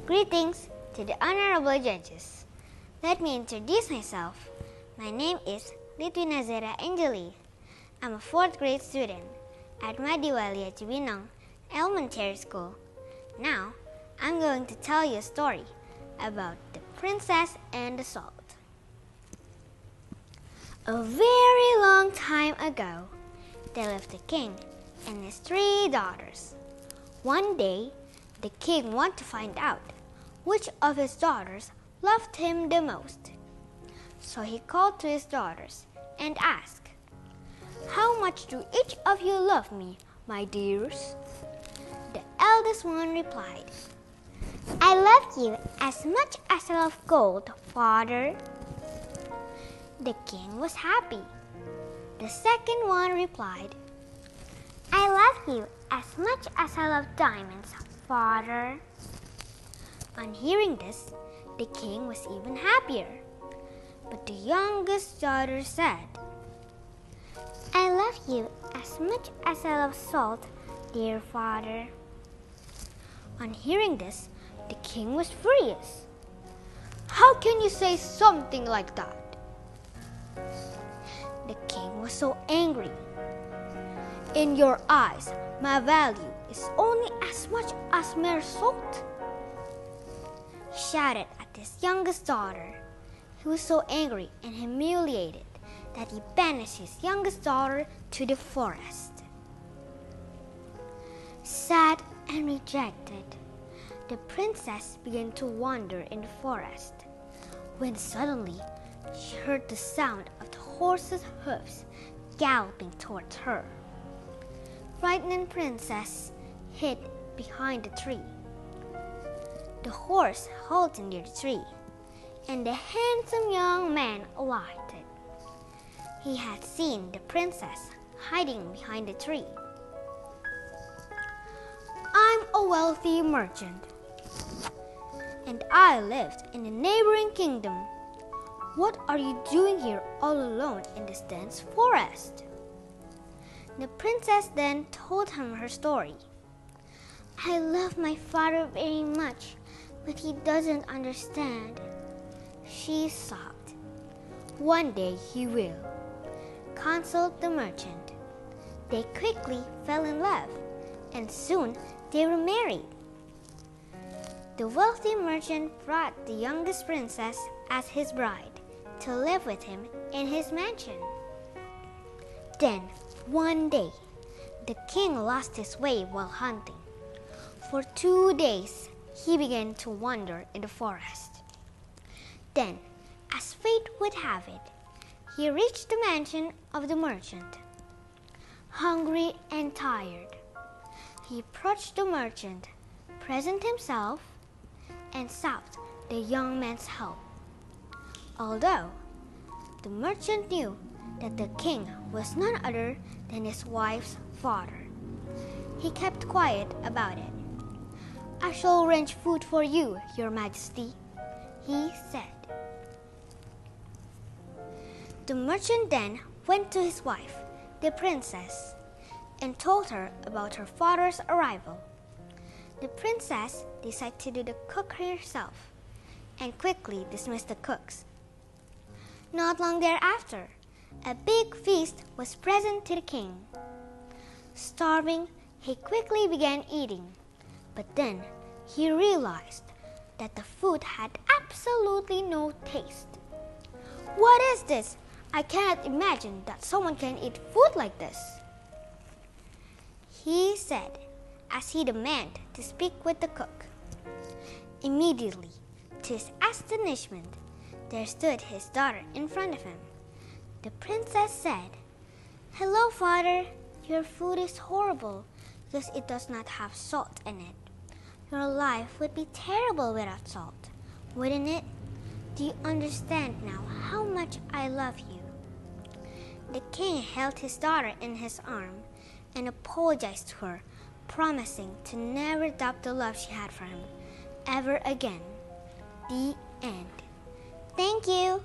Greetings to the honorable judges. Let me introduce myself. My name is Lidwina Zera Angelie. I'm a 4th grade student at Mardi Waluya Cibinong Elementary School. Now, I'm going to tell you a story about the princess and the salt. A very long time ago, there lived a king and his 3 daughters. One day, the king wanted to find out which of his daughters loved him the most. So he called to his daughters and asked, "How much do each of you love me, my dears?" The eldest one replied, "I love you as much as I love gold, father." The king was happy. The second one replied, "I love you as much as I love diamonds, father." On hearing this, the king was even happier. But the youngest daughter said, "I love you as much as I love salt, dear father." On hearing this, the king was furious. "How can you say something like that?" The king was so angry. "In your eyes, my value is only as much as mere salt," he shouted at his youngest daughter. He was so angry and humiliated that he banished his youngest daughter to the forest. Sad and rejected, the princess began to wander in the forest, when suddenly she heard the sound of the horse's hoofs galloping towards her. Frightened princess hid behind the tree. The horse halted near the tree, and the handsome young man alighted. He had seen the princess hiding behind the tree. "I'm a wealthy merchant, and I lived in the neighboring kingdom. What are you doing here all alone in this dense forest?" The princess then told him her story. "I love my father very much, but he doesn't understand," she sobbed. "One day he will," consoled the merchant. They quickly fell in love, and soon they were married. The wealthy merchant brought the youngest princess as his bride to live with him in his mansion. Then, one day, the king lost his way while hunting. For 2 days, he began to wander in the forest. Then, as fate would have it, he reached the mansion of the merchant. Hungry and tired, he approached the merchant, presented himself, and sought the young man's help. Although the merchant knew that the king was none other than his wife's father, he kept quiet about it. "I shall arrange food for you, your majesty," he said. The merchant then went to his wife, the princess, and told her about her father's arrival. The princess decided to do the cookery herself and quickly dismissed the cooks. Not long thereafter, a big feast was present to the king. Starving, he quickly began eating, but then he realized that the food had absolutely no taste. "What is this? I cannot imagine that someone can eat food like this," he said as he demanded to speak with the cook. Immediately, to his astonishment, there stood his daughter in front of him. The princess said, "Hello, father. Your food is horrible because it does not have salt in it. Your life would be terrible without salt, wouldn't it? Do you understand now how much I love you?" The king held his daughter in his arm and apologized to her, promising to never doubt the love she had for him ever again. The end. Thank you.